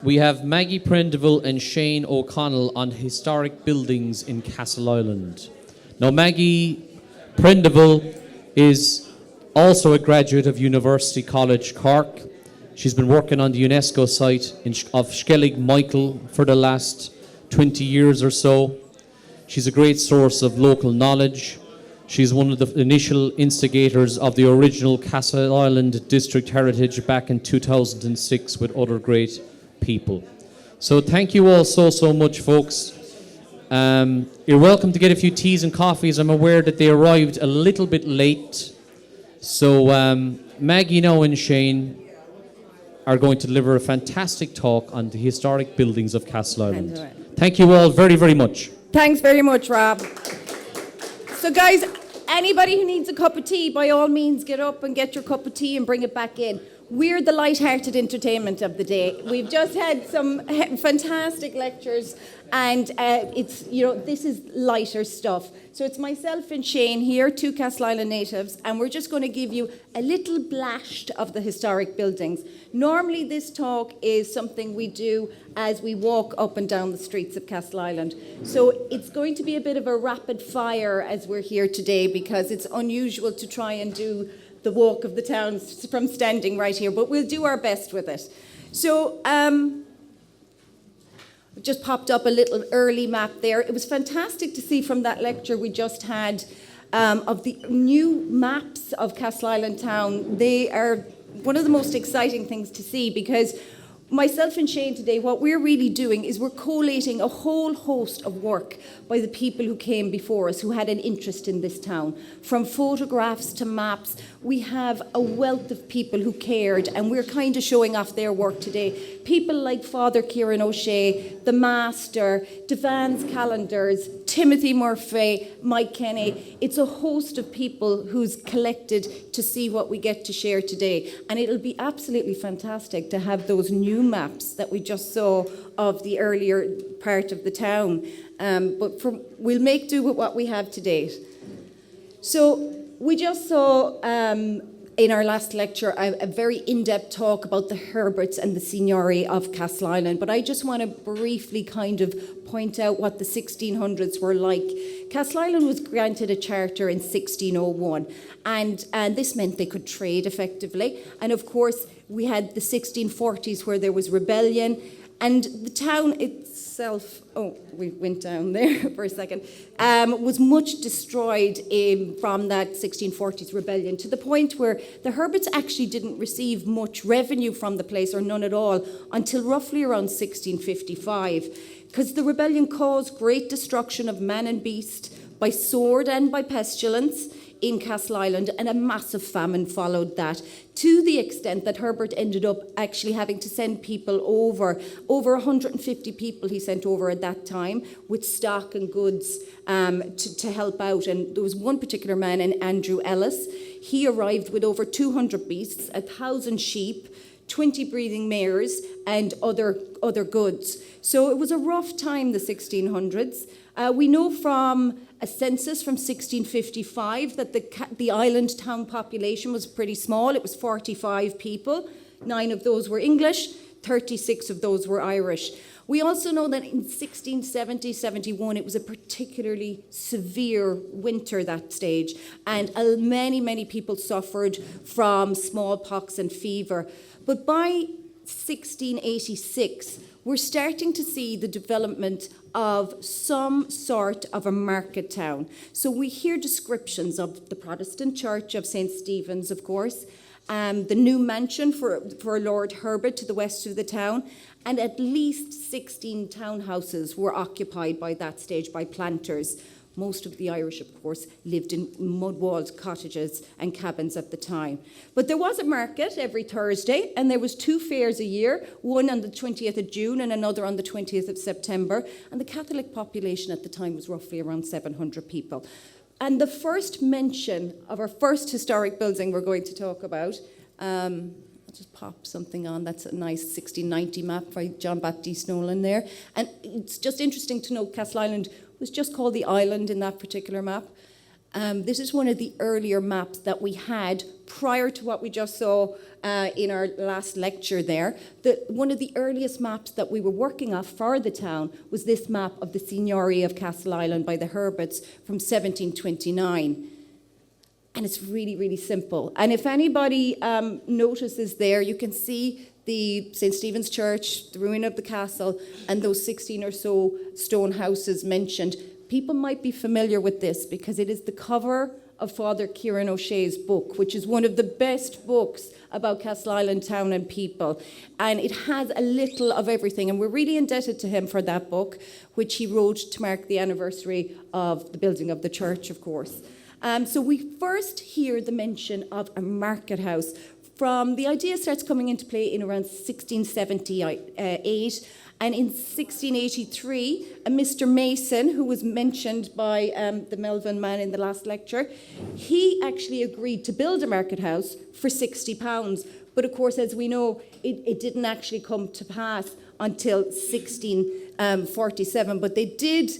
We have Maggie Prendiville and Shane O'Connell on historic buildings in Castleisland. Now, Maggie Prendiville is also a graduate of University College Cork. She's been working on the UNESCO site of Skellig Michael for the last 20 years or so. She's a great source of local knowledge. She's one of the initial instigators of the original Castleisland District Heritage back in 2006 with other great people. So thank you all so much, folks. You're welcome to get a few teas and coffees. I'm aware that they arrived a little bit late. So Maggie now and Shane are going to deliver a fantastic talk on the historic buildings of Castleisland. Thank you all very much. Thanks very much, Rob. So guys, anybody who needs a cup of tea, by all means, get up and get your cup of tea and bring it back in. We're the light-hearted entertainment of the day. We've just had some fantastic lectures, and this is lighter stuff. So it's myself and Shane here, two Castleisland natives, and we're just going to give you a little blast of the historic buildings. Normally this talk is something we do as we walk up and down the streets of Castleisland. So it's going to be a bit of a rapid fire as we're here today, because it's unusual to try and do the walk of the town from standing right here, but we'll do our best with it. So just popped up a little early map there. It was fantastic to see from that lecture we just had of the new maps of Castleisland town. They are one of the most exciting things to see, because myself and Shane today, what we're really doing is we're collating a whole host of work by the people who came before us, who had an interest in this town. From photographs to maps, we have a wealth of people who cared, and we're kind of showing off their work today. People like Father Kieran O'Shea, the Master, Devan's Calendars, Timothy Murphy, Mike Kenny. It's a host of people who's collected to see what we get to share today. And it'll be absolutely fantastic to have those new maps that we just saw of the earlier part of the town. We'll make do with what we have to date. So we just saw in our last lecture a very in-depth talk about the Herberts and the Signory of Castleisland, but I just want to briefly kind of point out what the 1600s were like. Castleisland was granted a charter in 1601, and this meant they could trade effectively. And of course, we had the 1640s where there was rebellion, and the town itself, we went down there for a second, was much destroyed from that 1640s rebellion, to the point where the Herberts actually didn't receive much revenue from the place, or none at all, until roughly around 1655, because the rebellion caused great destruction of man and beast by sword and by pestilence in Castleisland, and a massive famine followed that, to the extent that Herbert ended up actually having to send people over 150 people he sent over at that time with stock and goods to help out. And there was one particular man, Andrew Ellis. He arrived with over 200 beasts, 1,000 sheep, 20 breeding mares, and other goods. So it was a rough time, the 1600s. We know from a census from 1655 that the island town population was pretty small. It was 45 people. 9 of those were English, 36 of those were Irish. We also know that in 1670-71, it was a particularly severe winter that stage, and many people suffered from smallpox and fever. But by 1686, we're starting to see the development of some sort of a market town. So we hear descriptions of the Protestant Church of St. Stephen's, of course, the new mansion for Lord Herbert to the west of the town, and at least 16 townhouses were occupied by that stage by planters. Most of the Irish, of course, lived in mud-walled cottages and cabins at the time. But there was a market every Thursday, and there was 2 fairs a year, one on the 20th of June and another on the 20th of September. And the Catholic population at the time was roughly around 700 people. And the first mention of our first historic building we're going to talk about, I'll just pop something on. That's a nice 1690 map by John Baptiste Nolan there. And it's just interesting to know Castleisland was just called the island in that particular map. This is one of the earlier maps that we had prior to what we just saw in our last lecture there. One of the earliest maps that we were working off for the town was this map of the Signory of Castleisland by the Herberts from 1729. And it's really, really simple. And if anybody notices there, you can see the St. Stephen's Church, the ruin of the castle, and those 16 or so stone houses mentioned. People might be familiar with this because it is the cover of Father Kieran O'Shea's book, which is one of the best books about Castleisland town and people. And it has a little of everything. And we're really indebted to him for that book, which he wrote to mark the anniversary of the building of the church, of course. So we first hear the mention of a market house. The idea starts coming into play in around 1678. And in 1683, a Mr. Mason, who was mentioned by the Melvin man in the last lecture, he actually agreed to build a market house for £60. But of course, as we know, it didn't actually come to pass until 1647. But they did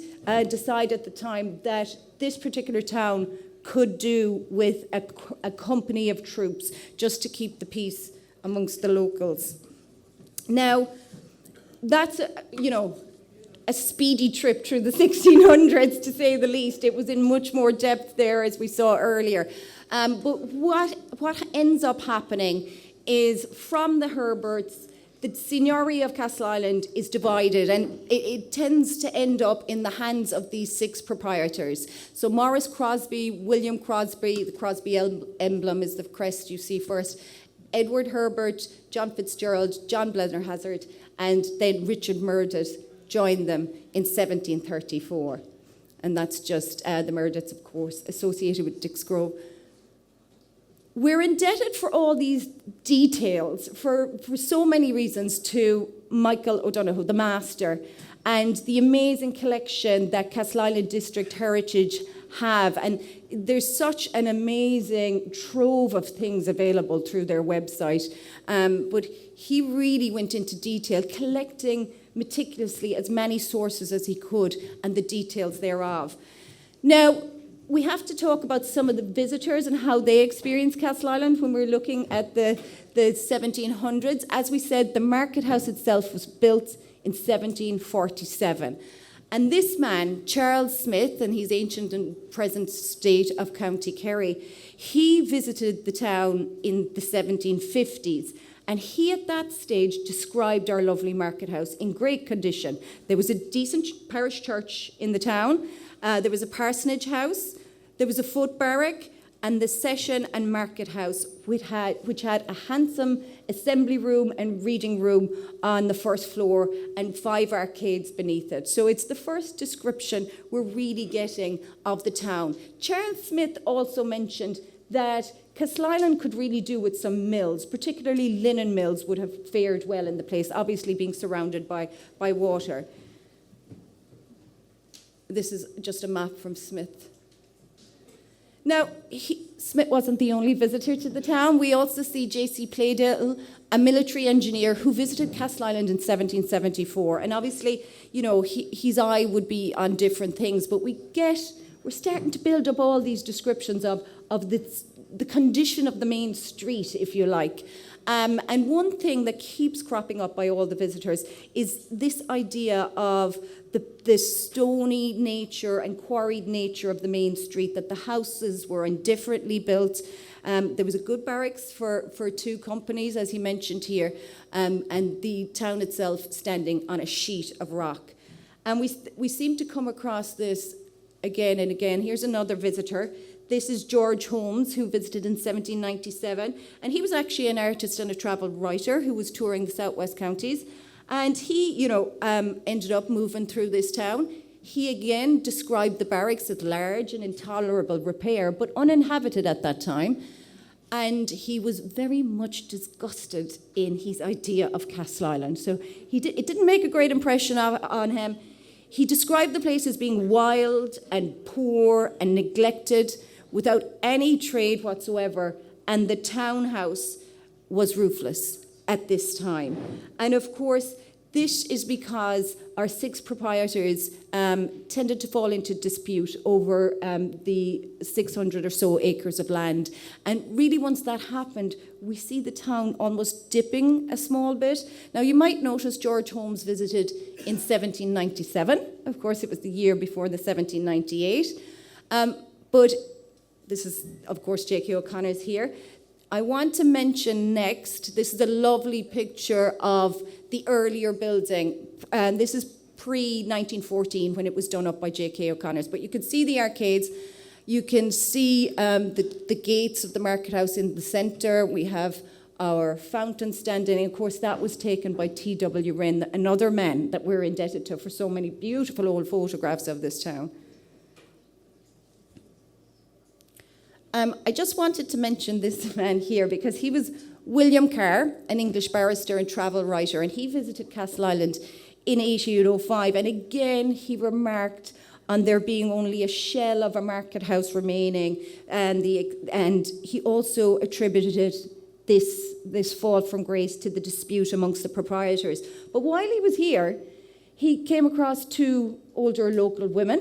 decide at the time that this particular town could do with a company of troops just to keep the peace amongst the locals. Now, that's, a speedy trip through the 1600s, to say the least. It was in much more depth there, as we saw earlier. But what ends up happening is, from the Herberts, the Signory of Castleisland is divided, and it tends to end up in the hands of these 6 proprietors. So Maurice Crosby, William Crosby, the Crosby emblem is the crest you see first, Edward Herbert, John Fitzgerald, John Blennerhassett, and then Richard Murdoch joined them in 1734. And that's just the Murdochs, of course, associated with Dixgrove. We're indebted for all these details for so many reasons to Michael O'Donoghue, the master, and the amazing collection that Castleisland District Heritage have. And there's such an amazing trove of things available through their website. But he really went into detail, collecting meticulously as many sources as he could and the details thereof. Now, we have to talk about some of the visitors and how they experienced Castleisland when we're looking at the 1700s. As we said, the market house itself was built in 1747. And this man, Charles Smith, and he's ancient and present state of County Kerry, he visited the town in the 1750s. And he, at that stage, described our lovely market house in great condition. There was a decent parish church in the town. There was a parsonage house. There was a foot barrack, and the session and market house, which had a handsome assembly room and reading room on the first floor and 5 arcades beneath it. So it's the first description we're really getting of the town. Charles Smith also mentioned that Castleisland could really do with some mills, particularly linen mills would have fared well in the place, obviously being surrounded by water. This is just a map from Smith. Now, Smith wasn't the only visitor to the town. We also see J.C. Playdale, a military engineer who visited Castleisland in 1774. And obviously, his eye would be on different things, but we're starting to build up all these descriptions of the condition of the main street, if you like. And one thing that keeps cropping up by all the visitors is this idea of the stony nature and quarried nature of the main street, that the houses were indifferently built. There was a good barracks for 2 companies, as he mentioned here, and the town itself standing on a sheet of rock. And we seem to come across this again and again. Here's another visitor. This is George Holmes, who visited in 1797. And he was actually an artist and a travel writer who was touring the southwest counties. And he, ended up moving through this town. He again described the barracks as large and intolerable repair, but uninhabited at that time. And he was very much disgusted in his idea of Castleisland. So it didn't make a great impression on him. He described the place as being wild and poor and neglected, without any trade whatsoever, and the townhouse was roofless at this time. And of course, this is because our 6 proprietors tended to fall into dispute over the 600 or so acres of land. And really, once that happened, we see the town almost dipping a small bit. Now, you might notice George Holmes visited in 1797. Of course, it was the year before the 1798. But this is, of course, J.K. O'Connor's here. I want to mention next, this is a lovely picture of the earlier building. And this is pre-1914 when it was done up by J.K. O'Connor's. But you can see the arcades. You can see the gates of the market house in the centre. We have our fountain standing. And of course, that was taken by T.W. Wren, another man that we're indebted to for so many beautiful old photographs of this town. I just wanted to mention this man here because he was William Carr, an English barrister and travel writer, and he visited Castleisland in 1805. And again, he remarked on there being only a shell of a market house remaining, and he also attributed this fall from grace to the dispute amongst the proprietors. But while he was here, he came across 2 older local women,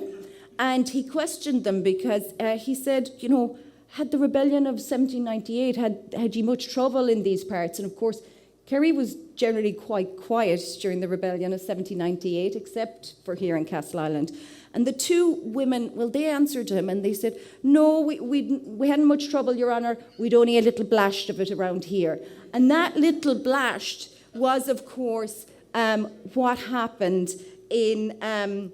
and he questioned them because he said, you know, had the rebellion of 1798, had you much trouble in these parts? And of course, Kerry was generally quite quiet during the rebellion of 1798, except for here in Castleisland. And the 2 women, well, they answered him and they said, no, we hadn't much trouble, Your Honour. We'd only a little blashed of it around here. And that little blashed was, of course, what happened in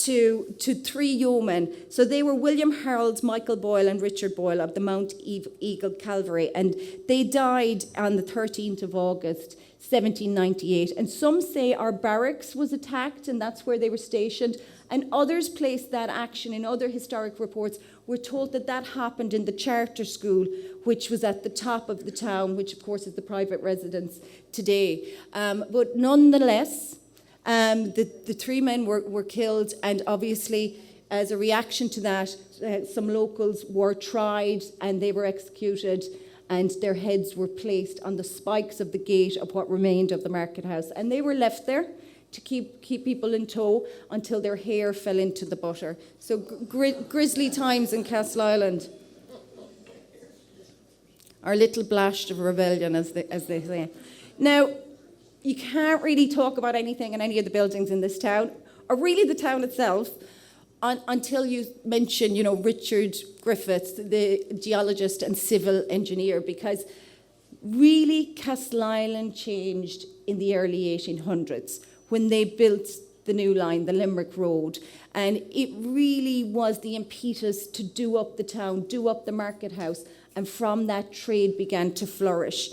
to 3 yeomen. So they were William Harold, Michael Boyle and Richard Boyle of the Mount Eagle Calvary, and they died on the 13th of August 1798. And some say our barracks was attacked and that's where they were stationed, and others placed that action in other historic reports. We're told that that happened in the charter school, which was at the top of the town, which of course is the private residence today. But nonetheless, the 3 men were killed, and obviously, as a reaction to that, some locals were tried and they were executed, and their heads were placed on the spikes of the gate of what remained of the market house. And they were left there to keep people in tow until their hair fell into the butter. So grisly times in Castleisland. Our little blast of rebellion, as they say. Now, you can't really talk about anything in any of the buildings in this town, or really the town itself, until you mention, you know, Richard Griffiths, the geologist and civil engineer, because really Castleisland changed in the early 1800s when they built the new line, the Limerick Road. And it really was the impetus to do up the town, do up the market house, and from that trade began to flourish.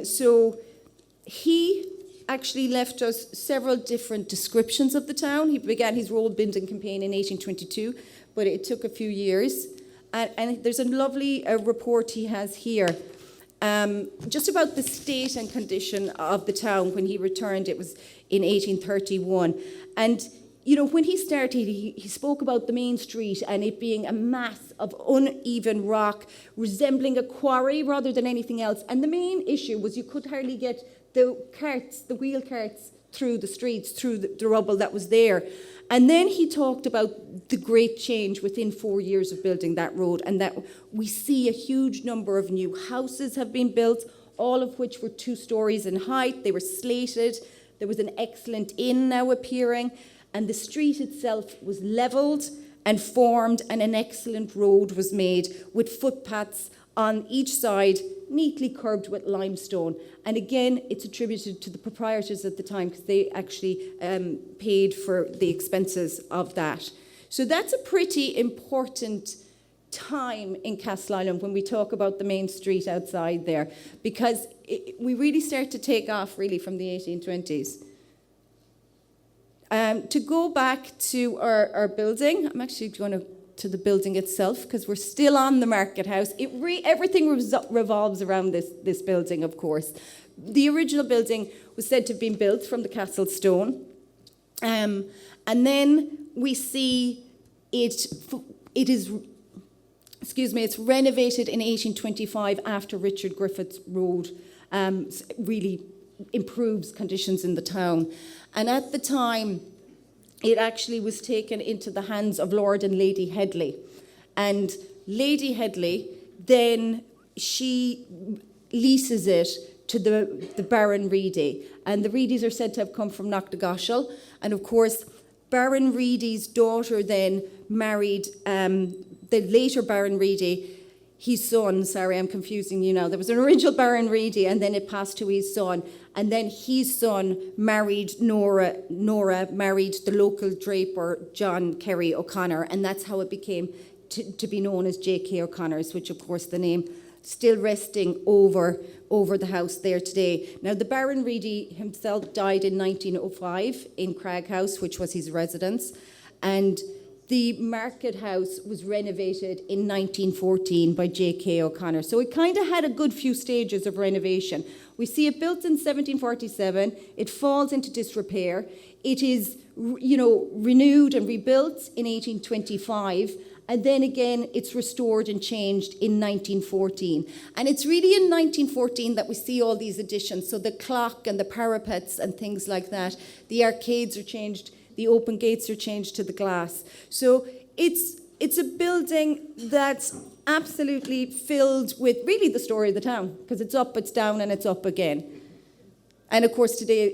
So he actually left us several different descriptions of the town. He began his road building campaign in 1822, but it took a few years. And there's a lovely report he has here, just about the state and condition of the town when he returned. It was in 1831. And, you know, when he started, he spoke about the main street and it being a mass of uneven rock, resembling a quarry rather than anything else. And the main issue was you could hardly get the wheel carts through the streets, through the rubble that was there. And then he talked about the great change within 4 years of building that road, and that we see a huge number of new houses have been built, all of which were 2 stories in height. They were slated. There was an excellent inn now appearing, and the street itself was levelled and formed, and an excellent road was made with footpaths on each side, neatly curbed with limestone. And again, it's attributed to the proprietors at the time because they actually paid for the expenses of that. So that's a pretty important time in Castleisland when we talk about the main street outside there, because we really start to take off really from the 1820s. To go back to our building, I'm actually going to the building itself because we're still on the market house. Everything revolves around this building, of course. The original building was said to have been built from the castle stone, and then we see it's renovated in 1825 after Richard Griffiths Road really improves conditions in the town. And at the time, it actually was taken into the hands of Lord and Lady Headley. And Lady Headley, then she leases it to the Baron Reedy. And the Reedys are said to have come from Knocknagoshel. And of course, Baron Reedy's daughter then married the later Baron Reedy. His son, sorry, I'm confusing you now. There was an original Baron Reedy, and then it passed to his son. And then his son married Nora married the local draper, John Kerry O'Connor, and that's how it became to be known as J.K. O'Connor's, which, of course, the name still resting over the house there today. Now, the Baron Reedy himself died in 1905 in Crag House, which was his residence, and the market house was renovated in 1914 by J.K. O'Connor. So it kind of had a good few stages of renovation. We see it built in 1747. It falls into disrepair. It is, renewed and rebuilt in 1825. And then again, it's restored and changed in 1914. And it's really in 1914 that we see all these additions. So the clock and the parapets and things like that. The arcades are changed. The open gates are changed to the glass. So it's a building that's absolutely filled with really the story of the town, because it's up, it's down, and it's up again. And of course today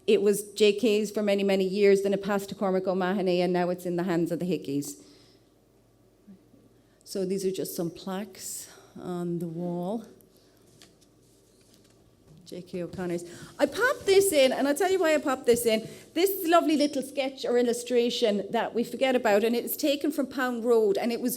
it was JK's for many, many years, then it passed to Cormac O'Mahony, and now it's in the hands of the Hickeys. So these are just some plaques on the wall. J.K. O'Connor's. I popped this in, and I'll tell you why I popped this in. This lovely little sketch or illustration that we forget about, and it's taken from Pound Road, and it was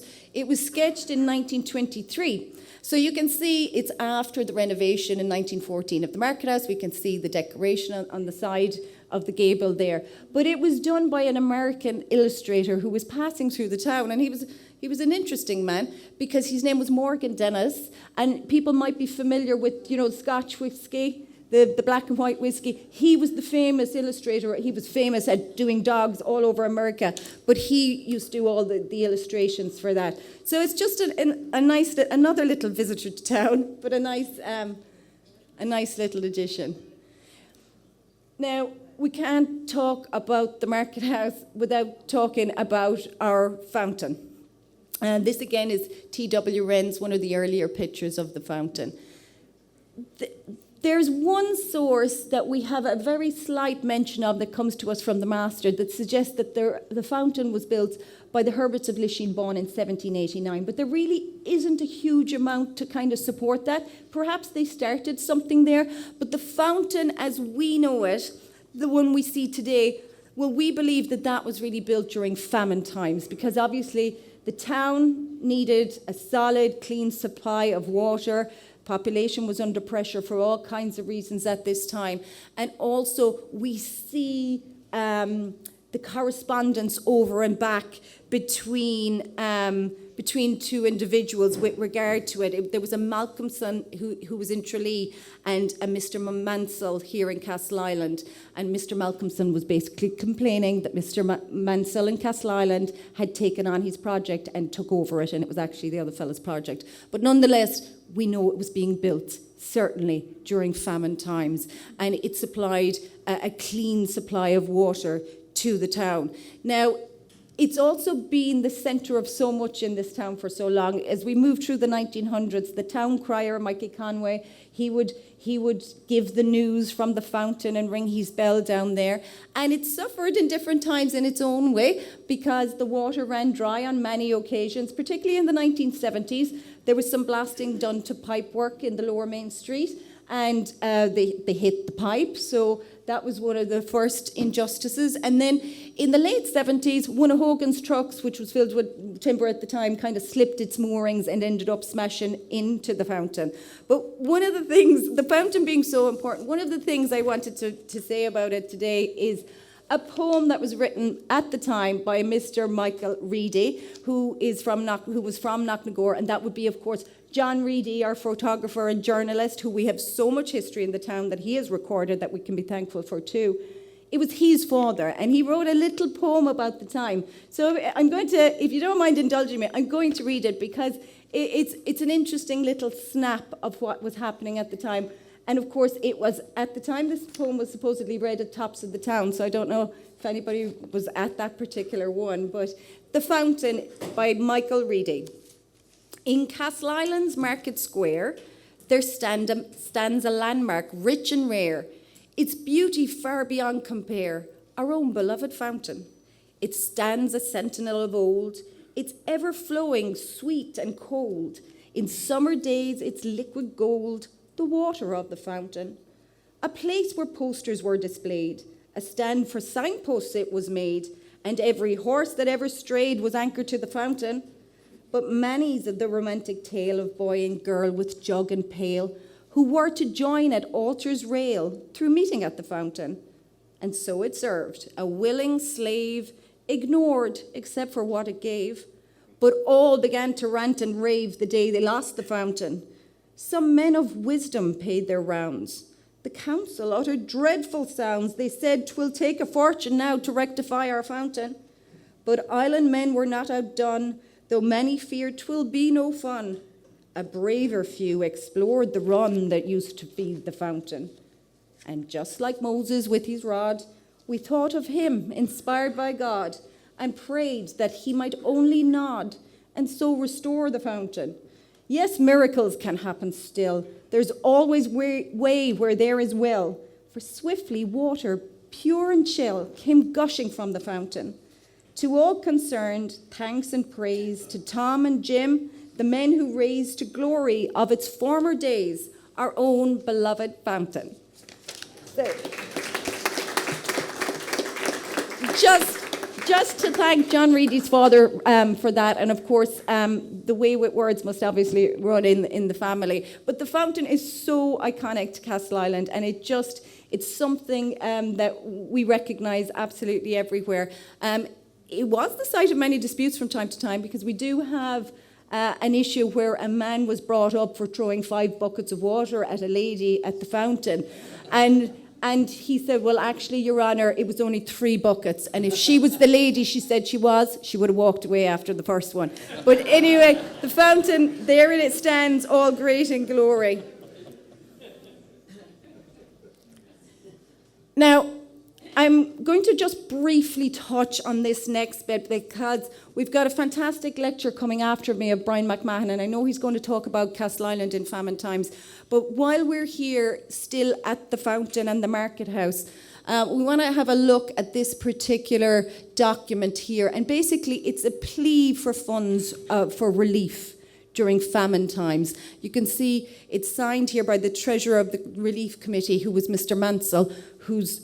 sketched in 1923. So you can see it's after the renovation in 1914 of the market house. We can see the decoration on the side of the gable there. But it was done by an American illustrator who was passing through the town, and he was an interesting man because his name was Morgan Dennis, and people might be familiar with, Scotch whiskey, the black and white whiskey. He was the famous illustrator. He was famous at doing dogs all over America, but he used to do all the illustrations for that. So it's just another little visitor to town, but a nice little addition. Now, we can't talk about the market house without talking about our fountain. And this again is T.W. Wren's, one of the earlier pictures of the fountain. There's one source that we have a very slight mention of that comes to us from the master that suggests that the fountain was built by the Herberts of Lishinbawn in 1789. But there really isn't a huge amount to kind of support that. Perhaps they started something there, but the fountain as we know it, the one we see today, well, we believe that was really built during famine times, because obviously the town needed a solid, clean supply of water. Population was under pressure for all kinds of reasons at this time. And also we see the correspondence over and back between two individuals with regard to it. There was a Malcolmson who was in Tralee and a Mr. Mansell here in Castleisland. And Mr. Malcolmson was basically complaining that Mr. Mansell in Castleisland had taken on his project and took over it, and it was actually the other fellow's project. But nonetheless, we know it was being built, certainly during famine times, and it supplied a clean supply of water to the town. Now, it's also been the centre of so much in this town for so long. As we moved through the 1900s, the town crier, Mikey Conway, he would give the news from the fountain and ring his bell down there. And it suffered in different times in its own way because the water ran dry on many occasions, particularly in the 1970s. There was some blasting done to pipe work in the Lower Main Street, and they hit the pipe. So that was one of the first injustices. And then in the late 70s, one of Hogan's trucks, which was filled with timber at the time, kind of slipped its moorings and ended up smashing into the fountain. But one of the things, the fountain being so important, one of the things I wanted to say about it today is a poem that was written at the time by Mr. Michael Reedy, who was from Knocknagoshel, and that would be, of course, John Reedy, our photographer and journalist, who we have so much history in the town that he has recorded that we can be thankful for too. It was his father, and he wrote a little poem about the time. So I'm going to, if you don't mind indulging me, I'm going to read it because it's an interesting little snap of what was happening at the time. And of course, it was, at the time this poem was supposedly read at tops of the town, so I don't know if anybody was at that particular one, but The Fountain by Michael Reedy. In Castleisland's Market Square, there stands a landmark rich and rare, its beauty far beyond compare, our own beloved fountain. It stands a sentinel of old, it's ever-flowing, sweet and cold. In summer days, its liquid gold, the water of the fountain. A place where posters were displayed, a stand for signposts it was made, and every horse that ever strayed was anchored to the fountain. But many's the romantic tale of boy and girl with jug and pail, who were to join at altar's rail through meeting at the fountain. And so it served, a willing slave, ignored except for what it gave. But all began to rant and rave the day they lost the fountain. Some men of wisdom paid their rounds. The council uttered dreadful sounds. They said, "'Twill take a fortune now to rectify our fountain." But island men were not outdone, though many feared 'twill be no fun. A braver few explored the run that used to feed the fountain. And just like Moses with his rod, we thought of him, inspired by God, and prayed that he might only nod and so restore the fountain. Yes, miracles can happen still. There's always way where there is will. For swiftly water, pure and chill, came gushing from the fountain. To all concerned, thanks and praise to Tom and Jim, the men who raised to glory of its former days our own beloved fountain. So, just to thank John Reedy's father for that, and of course the way with words must obviously run in the family. But the fountain is so iconic to Castleisland, and it's something that we recognise absolutely everywhere. It was the site of many disputes from time to time, because we do have an issue where a man was brought up for throwing 5 buckets of water at a lady at the fountain. And he said, well, actually, Your Honour, it was only 3 buckets. And if she was the lady she said she would have walked away after the first one. But anyway, the fountain, there it stands, all great in glory. Now, I'm going to just briefly touch on this next bit, because we've got a fantastic lecture coming after me of Bryan MacMahon, and I know he's going to talk about Castleisland in famine times. But while we're here still at the fountain and the market house, we want to have a look at this particular document here. And basically, it's a plea for funds for relief during famine times. You can see it's signed here by the treasurer of the relief committee, who was Mr. Mansell, who's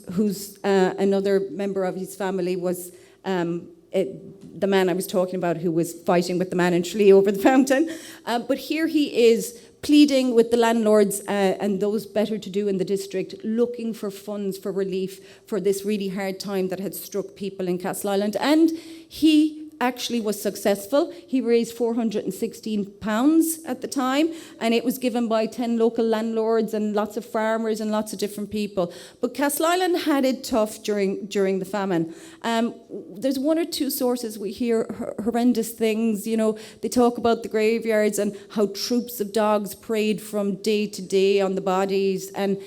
another member of his family was the man I was talking about, who was fighting with the man in Tralee over the fountain. But here he is pleading with the landlords and those better to do in the district, looking for funds for relief for this really hard time that had struck people in Castleisland. And he actually was successful. He raised £416 at the time, and it was given by 10 local landlords and lots of farmers and lots of different people. But Castleisland had it tough during the famine. There's 1 or 2 sources we hear horrendous things. You know, they talk about the graveyards and how troops of dogs preyed from day to day on the bodies. And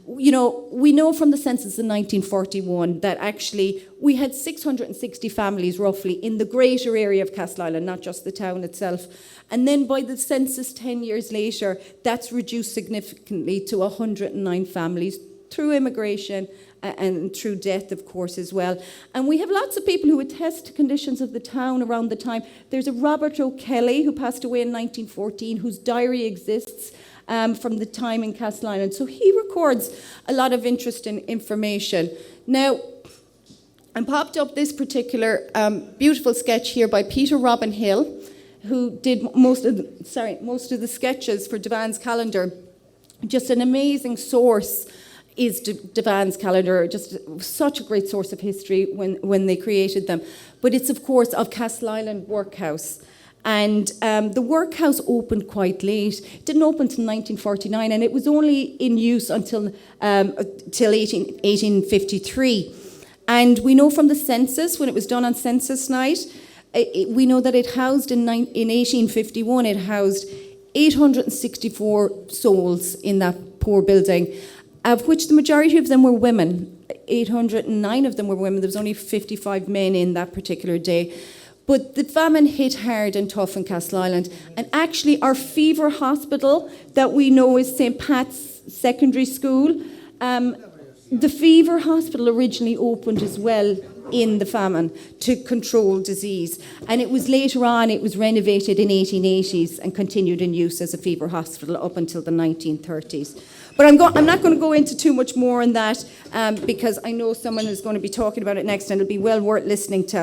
you know, we know from the census in 1941 that actually we had 660 families roughly in the greater area of Castleisland, not just the town itself. And then by the census 10 years later, that's reduced significantly to 109 families through immigration and through death, of course, as well. And we have lots of people who attest to conditions of the town around the time. There's a Robert O'Kelly who passed away in 1914, whose diary exists from the time in Castleisland. So he records a lot of interesting information. Now, I popped up this particular beautiful sketch here by Peter Robin Hill, who did most of the sketches for Devan's calendar. Just an amazing source is Devan's calendar, just such a great source of history when they created them. But it's, of course, of Castleisland Workhouse. And the workhouse opened quite late. It didn't open until 1949, and it was only in use until 1853. And we know from the census, when it was done on census night, we know that it housed in 1851, it housed 864 souls in that poor building, of which the majority of them were women. 809 of them were women. There was only 55 men in that particular day. But the famine hit hard and tough in Castleisland. And actually, our fever hospital that we know is St. Pat's Secondary School, the fever hospital originally opened as well in the famine to control disease. And it was later on, it was renovated in 1880s and continued in use as a fever hospital up until the 1930s. But I'm not going to go into too much more on that because I know someone is going to be talking about it next and it'll be well worth listening to.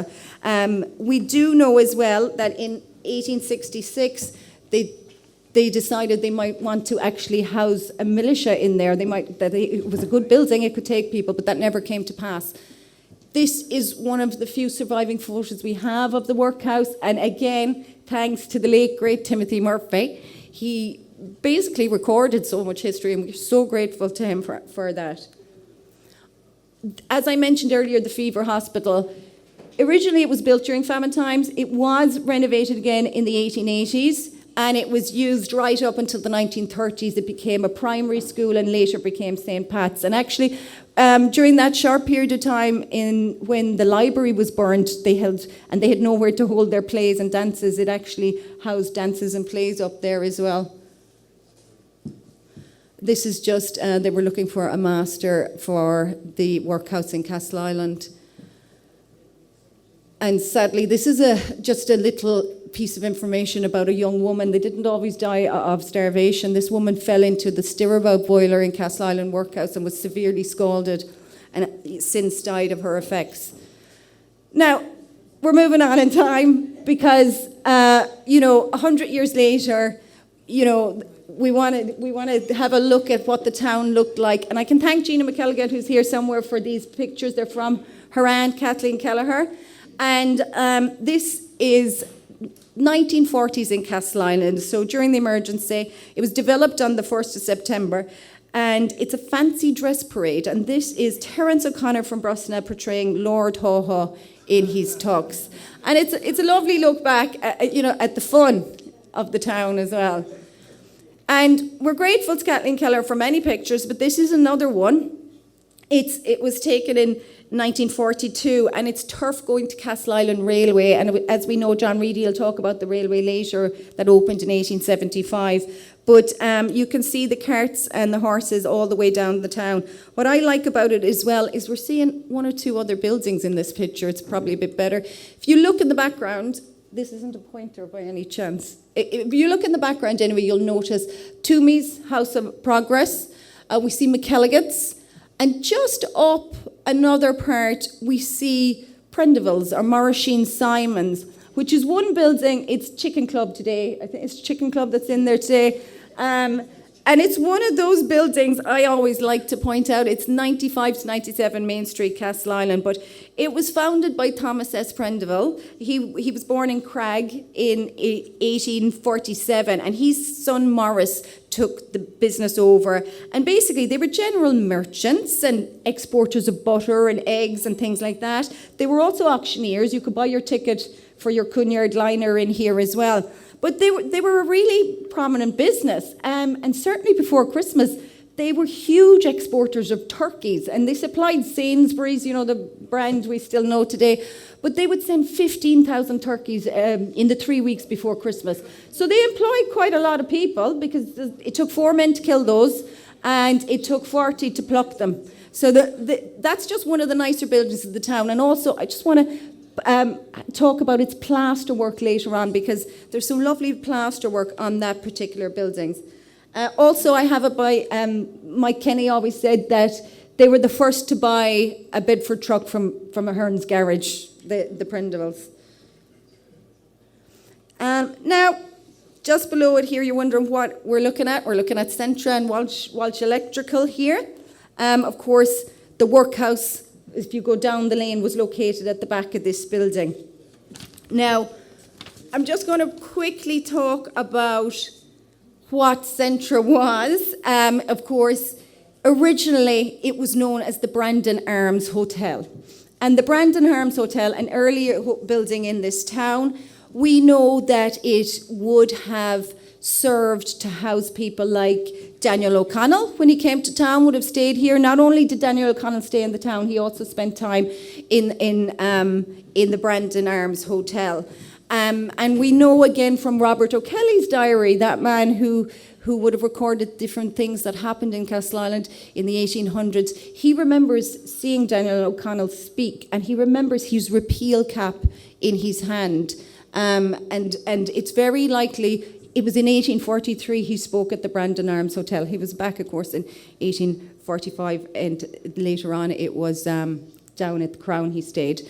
We do know as well that in 1866, they decided they might want to actually house a militia in there. It was a good building, it could take people, but that never came to pass. This is one of the few surviving photos we have of the workhouse. And again, thanks to the late, great Timothy Murphy. He basically recorded so much history, and we're so grateful to him for that. As I mentioned earlier, the Fever Hospital, originally it was built during famine times. It was renovated again in the 1880s, and it was used right up until the 1930s. It became a primary school and later became St. Pat's. And actually, during that short period of time when the library was burned, they had nowhere to hold their plays and dances. It actually housed dances and plays up there as well. This is just, they were looking for a master for the workhouse in Castleisland. And sadly, this is just a little piece of information about a young woman. They didn't always die of starvation. This woman fell into the stirabout boiler in Castleisland workhouse and was severely scalded and since died of her effects. Now, we're moving on in time because, 100 years later, we want to have a look at what the town looked like. And I can thank Gina McElligott, who's here somewhere, for these pictures. They're from her aunt, Kathleen Kelleher. And this is 1940s in Castleisland. So during the emergency, it was developed on the 1st of September. And it's a fancy dress parade. And this is Terence O'Connor from Brosna portraying Lord Haw in his tux. And it's a lovely look back at the fun of the town as well. And we're grateful to Kathleen Keller for many pictures, but this is another one. It was taken in 1942, and it's turf going to Castleisland Railway. And as we know, John Reedy will talk about the railway later that opened in 1875. But you can see the carts and the horses all the way down the town. What I like about it as well is we're seeing one or two other buildings in this picture. It's probably a bit better. If you look in the background, this isn't a pointer by any chance. If you look in the background anyway, you'll notice Toomey's House of Progress. We see McElligott's. And just up another part, we see Prendiville's or Morrisheen Simon's, which is one building. It's Chicken Club today. I think it's Chicken Club that's in there today. And it's one of those buildings I always like to point out. It's 95 to 97 Main Street, Castleisland, but it was founded by Thomas S. Prendiville. He was born in Cragg in 1847, and his son Morris took the business over. And basically, they were general merchants and exporters of butter and eggs and things like that. They were also auctioneers. You could buy your ticket for your Cunard liner in here as well. But they were a really prominent business. And certainly before Christmas, they were huge exporters of turkeys. And they supplied Sainsbury's, the brand we still know today. But they would send 15,000 turkeys in the 3 weeks before Christmas. So they employed quite a lot of people because it took 4 men to kill those and it took 40 to pluck them. So that's just one of the nicer buildings of the town. And also, I just want to talk about its plaster work later on because there's some lovely plaster work on that particular buildings. Also, I have it by Mike Kenny always said that they were the first to buy a Bedford truck from a Hearn's garage, the Prendivilles. Now, just below it here, you're wondering what we're looking at. We're looking at Centra and Walsh Electrical here. Of course, the workhouse, if you go down the lane, was located at the back of this building. Now, I'm just going to quickly talk about what Centra was. Of course, originally it was known as the Brandon Arms Hotel. And the Brandon Arms Hotel, an earlier building in this town, we know that it would have served to house people like Daniel O'Connell, when he came to town, would have stayed here. Not only did Daniel O'Connell stay in the town, he also spent time in the Brandon Arms Hotel. And we know again from Robert O'Kelly's diary, that man who would have recorded different things that happened in Castleisland in the 1800s. He remembers seeing Daniel O'Connell speak, and he remembers his repeal cap in his hand. And it's very likely it was in 1843 he spoke at the Brandon Arms Hotel. He was back, of course, in 1845, and later on it was down at the Crown he stayed.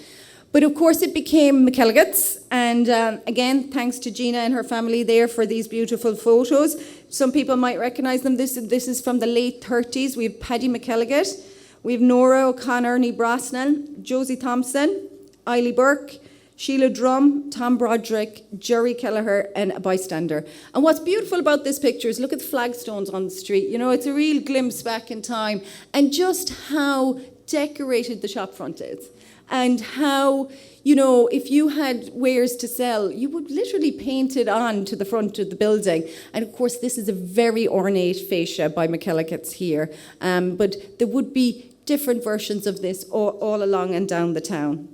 But of course it became McElligot's, and again, thanks to Gina and her family there for these beautiful photos. Some people might recognise them. This is from the late 30s. We have Paddy McElligott, we have Nora O'Connor, Ní Brosnan, Josie Thompson, Eiley Burke, Sheila Drum, Tom Broderick, Jerry Kelleher, and a bystander. And what's beautiful about this picture is look at the flagstones on the street. You know, it's a real glimpse back in time, and just how decorated the shop front is. And how, you know, if you had wares to sell, you would literally paint it on to the front of the building. And of course, this is a very ornate fascia by McElligot's here. But there would be different versions of this all along and down the town.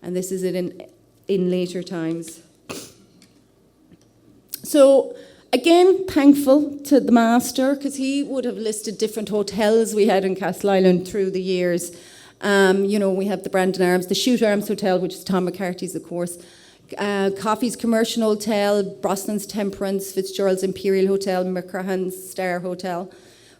And this is it in later times. So, again, thankful to the master, because he would have listed different hotels we had in Castleisland through the years. You know, we have the Brandon Arms, the Shoot Arms Hotel, which is Tom McCarthy's, of course. Coffey's Commercial Hotel, Brosnan's Temperance, Fitzgerald's Imperial Hotel, McCrahan's Star Hotel.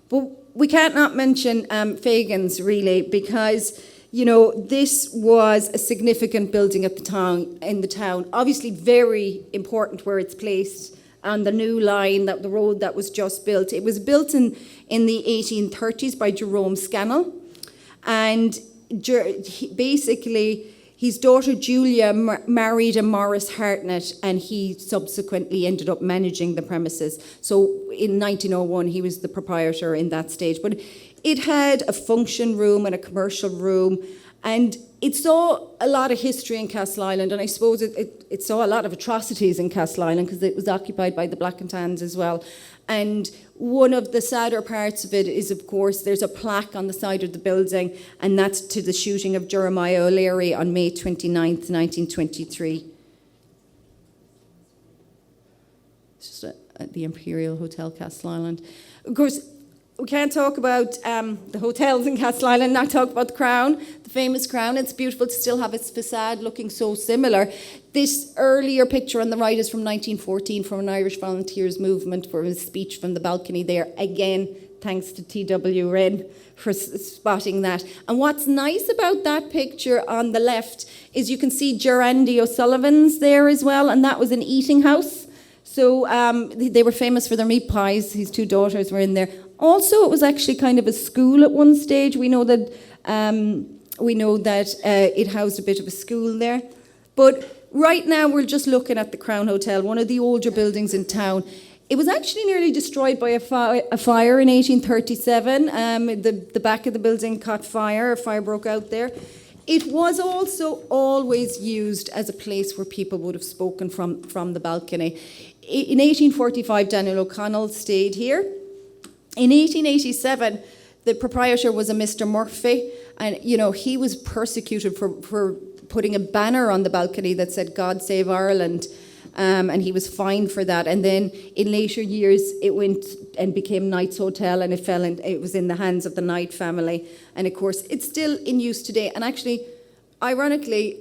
But we can't not mention Fagan's, really, because, you know, this was a significant building in the town. Obviously very important where it's placed on the new line, that the road that was just built. It was built in the 1830s by Jerome Scannell. And basically, his daughter Julia married a Morris Hartnett, and he subsequently ended up managing the premises. So in 1901, he was the proprietor in that stage. But it had a function room and a commercial room, and it saw a lot of history in Castleisland, and I suppose it saw a lot of atrocities in Castleisland because it was occupied by the Black and Tans as well. And one of the sadder parts of it is, of course, there's a plaque on the side of the building, and that's to the shooting of Jeremiah O'Leary on May 29th, 1923. It's just at the Imperial Hotel, Castleisland. Of course, we can't talk about the hotels in Castleisland, not talk about the Crown, the famous Crown. It's beautiful to still have its facade looking so similar. This earlier picture on the right is from 1914, from an Irish Volunteers movement, for a speech from the balcony there. Again, thanks to T.W. Wren for spotting that. And what's nice about that picture on the left is you can see Gerrandy O'Sullivan's there as well, and that was an eating house. So they were famous for their meat pies. His two daughters were in there. Also, it was actually kind of a school at one stage. We know that it housed a bit of a school there. But right now, we're just looking at the Crown Hotel, one of the older buildings in town. It was actually nearly destroyed by a fire in 1837. The back of the building caught fire. A fire broke out there. It was also always used as a place where people would have spoken from the balcony. In 1845, Daniel O'Connell stayed here. In 1887, the proprietor was a Mr. Murphy, and you know he was persecuted for putting a banner on the balcony that said "God Save Ireland," and he was fined for that. And then in later years, it went and became Knight's Hotel, and it was in the hands of the Knight family. And of course, it's still in use today. And actually, ironically,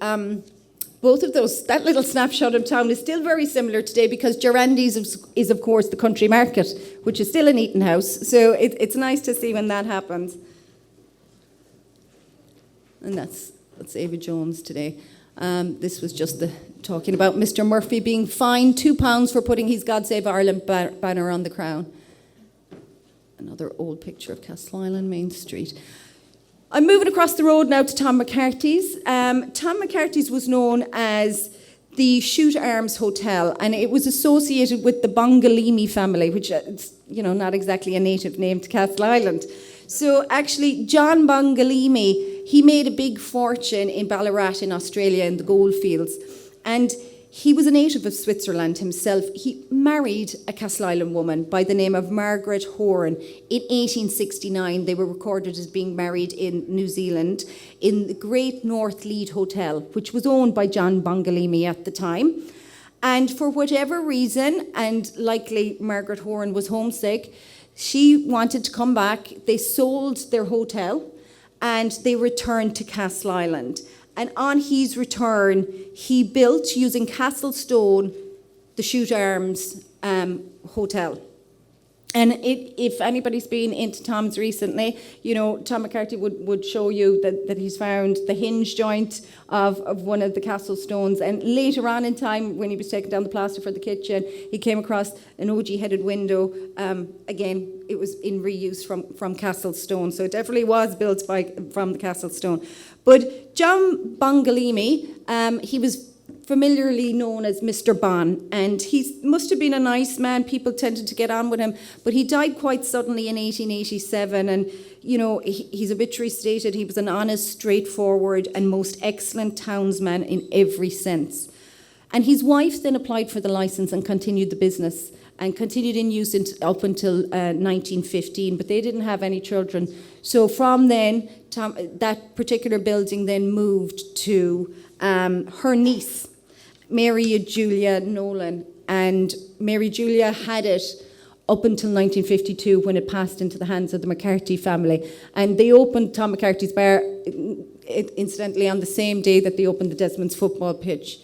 both of those, that little snapshot of town is still very similar today, because Gerrandy's is of course the country market, which is still an eating house. So it's nice to see when that happens. And that's Ava Jones today. This was just talking about Mr. Murphy being fined £2 for putting his God Save Ireland banner on the Crown. Another old picture of Castleisland Main Street. I'm moving across the road now to Tom McCarthy's. Tom McCarthy's was known as the Shoot Arms Hotel, and it was associated with the Bongalimi family, which is, you know, not exactly a native name to Castleisland. So actually, John Bongalimi, he made a big fortune in Ballarat in Australia in the goldfields, and He was a native of Switzerland himself. He married a Castleisland woman by the name of Margaret Horan in 1869. They were recorded as being married in New Zealand in the Great North Lead Hotel, which was owned by John Bongalimi at the time. And for whatever reason, and likely Margaret Horan was homesick, she wanted to come back. They sold their hotel and they returned to Castleisland. And on his return, he built, using Castle Stone, the Shoot Arms Hotel. And if anybody's been into Tom's recently, you know, Tom McCarthy would show you that he's found the hinge joint of one of the Castle Stones. And later on in time, when he was taking down the plaster for the kitchen, he came across an OG-headed window. Again, it was in reuse from Castle Stone. So it definitely was built from the Castle Stone. But John Bongalimi, he was familiarly known as Mr. Bon, and he must have been a nice man. People tended to get on with him, but he died quite suddenly in 1887, and you know, his obituary stated he was an honest, straightforward and most excellent townsman in every sense. And his wife then applied for the license and continued the business and continued in use up until 1915, but they didn't have any children. So from then, that particular building then moved to her niece, Mary Julia Nolan, and Mary Julia had it up until 1952 when it passed into the hands of the McCarthy family. And they opened Tom McCarthy's bar, incidentally, on the same day that they opened the Desmond's football pitch.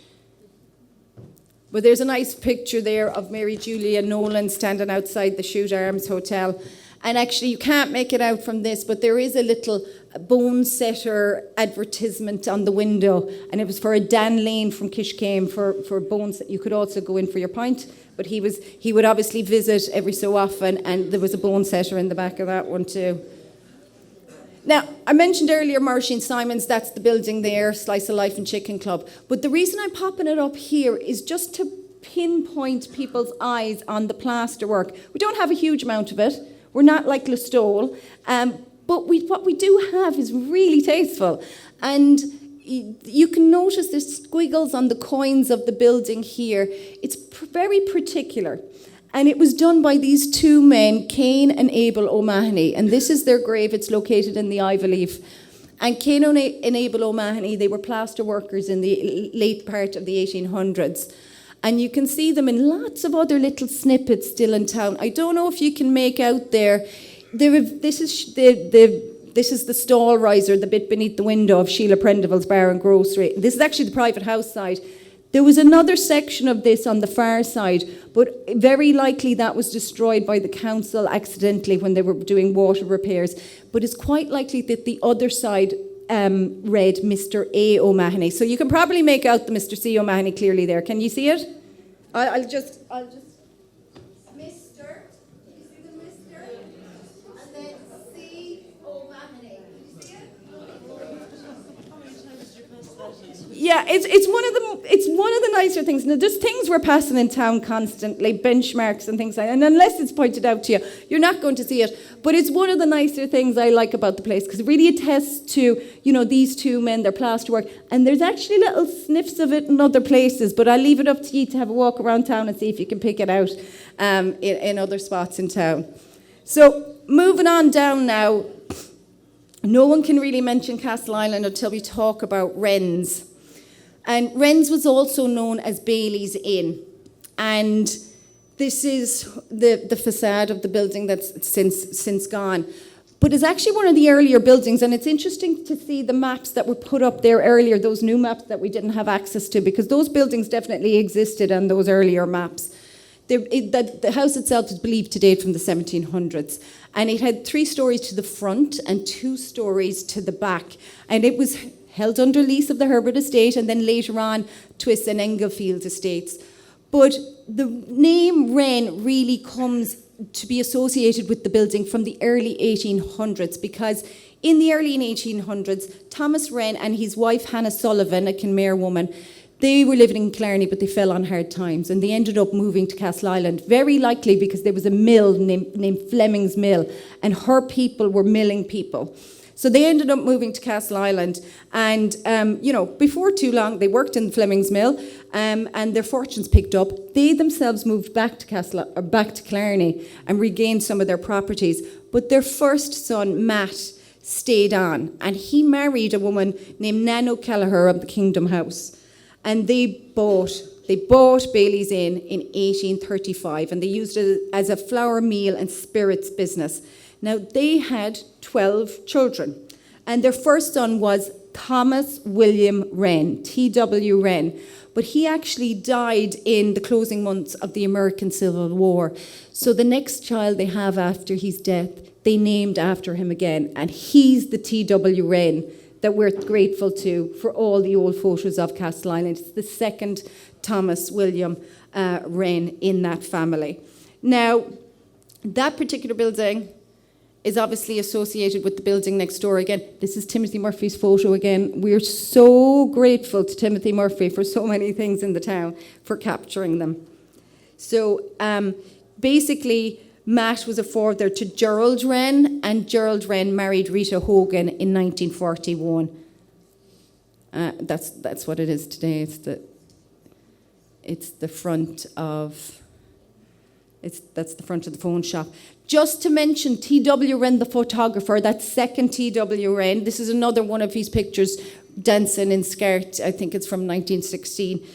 But there's a nice picture there of Mary Julia Nolan standing outside the Shoot Arms Hotel. And actually, you can't make it out from this, but there is a little bone setter advertisement on the window, and it was for a Dan Lane from Kishcame for bones that you could also go in for your pint. But he would obviously visit every so often, and there was a bone setter in the back of that one too. Now, I mentioned earlier Marshy and Simons, that's the building there, Slice of Life and Chicken Club. But the reason I'm popping it up here is just to pinpoint people's eyes on the plasterwork. We don't have a huge amount of it. We're not like Listowel, but what we do have is really tasteful. And you can notice the squiggles on the coins of the building here. It's very particular. And it was done by these two men, Cain and Abel O'Mahony. And this is their grave. It's located in the Ivy Leaf. And Cain and Abel O'Mahony, they were plaster workers in the late part of the 1800s. And you can see them in lots of other little snippets still in town. I don't know if you can make out there. This is the stall riser, the bit beneath the window of Sheila Prendiville's bar and grocery. This is actually the private house side. There was another section of this on the far side, but very likely that was destroyed by the council accidentally when they were doing water repairs. But it's quite likely that the other side read Mr. A. O'Mahony. So you can probably make out the Mr. C. O'Mahony clearly there. Can you see it? I'll just Mr. You see the Mr. And then C. O'Mahony. Can you see it? Yeah, it's one of the nicer things. Now, there's things we're passing in town constantly, benchmarks and things like that. And unless it's pointed out to you, you're not going to see it. But it's one of the nicer things I like about the place because it really attests to, you know, these two men, their plasterwork. And there's actually little sniffs of it in other places. But I'll leave it up to you to have a walk around town and see if you can pick it out in other spots in town. So moving on down now, no one can really mention Castleisland until we talk about Wren's. And Wren's was also known as Bailey's Inn. And this is the facade of the building that's since gone. But it's actually one of the earlier buildings, and it's interesting to see the maps that were put up there earlier, those new maps that we didn't have access to, because those buildings definitely existed on those earlier maps. The house itself is believed to date from the 1700s, and it had 3 stories to the front and 2 stories to the back, and it was held under lease of the Herbert estate and then later on Twiss and Englefield estates. But the name Wren really comes to be associated with the building from the early 1800s because in the early 1800s, Thomas Wren and his wife Hannah Sullivan, a Kenmare woman, they were living in Killarney, but they fell on hard times and they ended up moving to Castleisland, very likely because there was a mill named Fleming's Mill and her people were milling people. So they ended up moving to Castleisland, and before too long, they worked in Fleming's Mill, and their fortunes picked up. They themselves moved back to Killarney and regained some of their properties. But their first son, Matt, stayed on, and he married a woman named Nan O'Kelleher of the Kingdom House, and they bought Bailey's Inn in 1835, and they used it as a flour, meal and spirits business. Now, they had 12 children, and their first son was Thomas William Wren, T.W. Wren, but he actually died in the closing months of the American Civil War. So the next child they have after his death, they named after him again, and he's the T.W. Wren that we're grateful to for all the old photos of Castleisland. It's the second Thomas William Wren in that family. Now, that particular building is obviously associated with the building next door again. This is Timothy Murphy's photo again. We're so grateful to Timothy Murphy for so many things in the town, for capturing them. So basically, Matt was a father to Gerald Wren, and Gerald Wren married Rita Hogan in 1941. That's what it is today. That's the front of the phone shop. Just to mention T.W. Wren, the photographer, that second T.W. Wren. This is another one of his pictures, dancing in skirt. I think it's from 1916.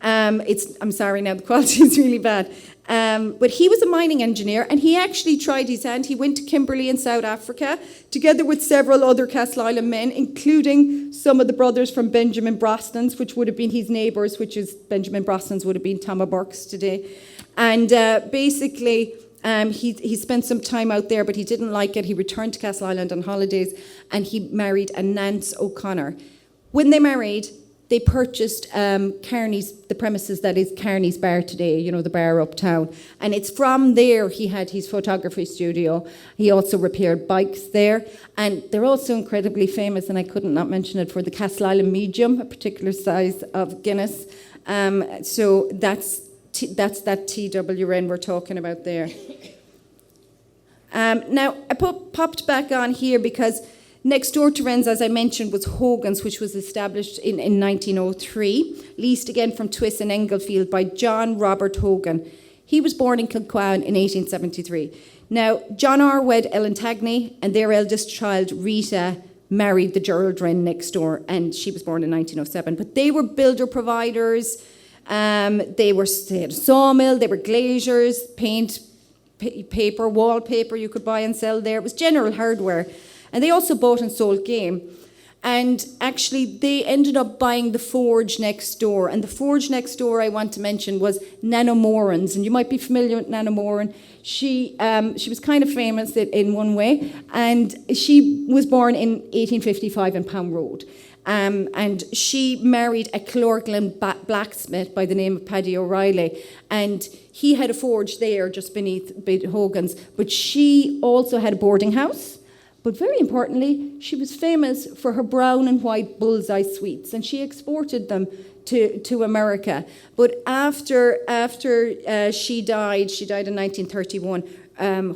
I'm sorry now, the quality is really bad. But he was a mining engineer, and he actually tried his hand. He went to Kimberley in South Africa, together with several other Castleisland men, including some of the brothers from Benjamin Brosnan's, which would have been his neighbours, which is Benjamin Brosnan's would have been Thomas Burke's today. And basically, he spent some time out there, but he didn't like it. He returned to Castleisland on holidays, and he married a Nance O'Connor. When they married, they purchased the premises that is Kearney's Bar today, the bar uptown. And it's from there he had his photography studio. He also repaired bikes there. And they're also incredibly famous, and I couldn't not mention it, for the Castleisland medium, a particular size of Guinness. So that's that T.W. Wren we're talking about there. Now, I popped back on here because next door to Wren's, as I mentioned, was Hogan's, which was established in 1903, leased again from Twiss and Englefield by John Robert Hogan. He was born in Kilcowan in 1873. Now, John R. wed Ellen Tagney, and their eldest child, Rita, married the Gerald Wren next door, and she was born in 1907. But they were builder providers. They had a sawmill, they were glaziers, paint, paper, wallpaper you could buy and sell there. It was general hardware. And they also bought and sold game. And actually, they ended up buying the forge next door. And the forge next door I want to mention was Nana Moran's. And you might be familiar with Nana Moran. She was kind of famous in one way. And she was born in 1855 in Pound Road. And she married a Clorgland blacksmith by the name of Paddy O'Reilly. And he had a forge there just beneath Hogan's. But she also had a boarding house. But very importantly, she was famous for her brown and white bullseye sweets, and she exported them to America. But after she died in 1931,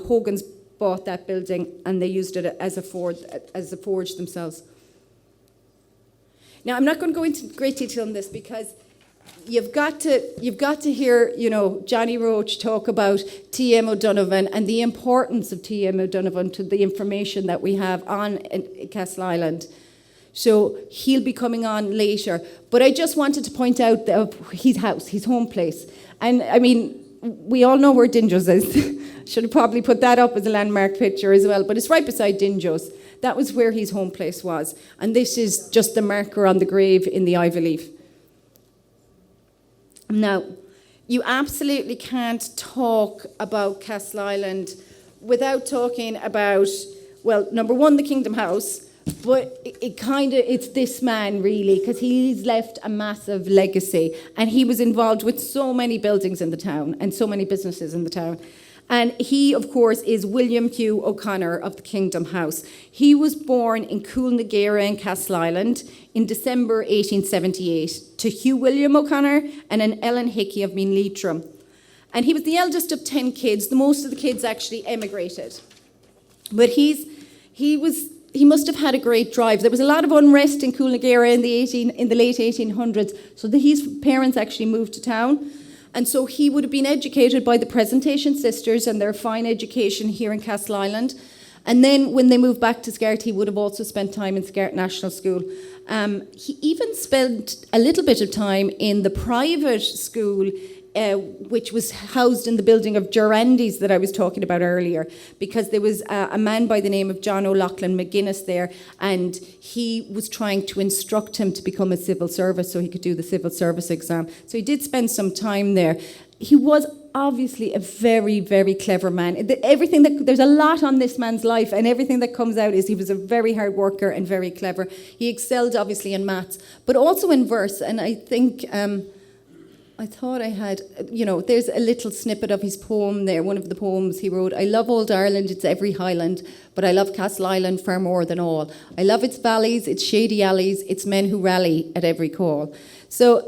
Hogan's bought that building, and they used it as a forge themselves. Now, I'm not going to go into great detail on this because you've got to hear, Johnny Roach talk about T.M. O'Donovan and the importance of T.M. O'Donovan to the information that we have on Castleisland. So he'll be coming on later. But I just wanted to point out his house, his home place. And I mean, we all know where Dinjo's is. Should have probably put that up as a landmark picture as well. But it's right beside Dinjo's. That was where his home place was. And this is just the marker on the grave in the ivy leaf. Now, you absolutely can't talk about Castleisland without talking about, well, number one, the Kingdom House, but it's this man really, because he's left a massive legacy, and he was involved with so many buildings in the town and so many businesses in the town. And he, of course, is William Hugh O'Connor of the Kingdom House. He was born in Coolnagera in Castleisland in December 1878 to Hugh William O'Connor and an Ellen Hickey of Mean Leitrim. And he was the eldest of 10 kids. The most of the kids actually emigrated. But he was he must have had a great drive. There was a lot of unrest in Coolnagera in the late 1800s, so his parents actually moved to town. And so he would have been educated by the Presentation Sisters and their fine education here in Castleisland. And then when they moved back to Skart, he would have also spent time in Skart National School. He even spent a little bit of time in the private school, which was housed in the building of Durandys that I was talking about earlier, because there was a man by the name of John O'Loughlin McGuinness there, and he was trying to instruct him to become a civil servant so he could do the civil service exam. So he did spend some time there. He was obviously a very, very clever man. There's a lot on this man's life, and everything that comes out is he was a very hard worker and very clever. He excelled obviously in maths, but also in verse, and I think... I thought I had, there's a little snippet of his poem there, one of the poems he wrote. I love old Ireland, it's every highland, but I love Castleisland far more than all. I love its valleys, its shady alleys, its men who rally at every call. So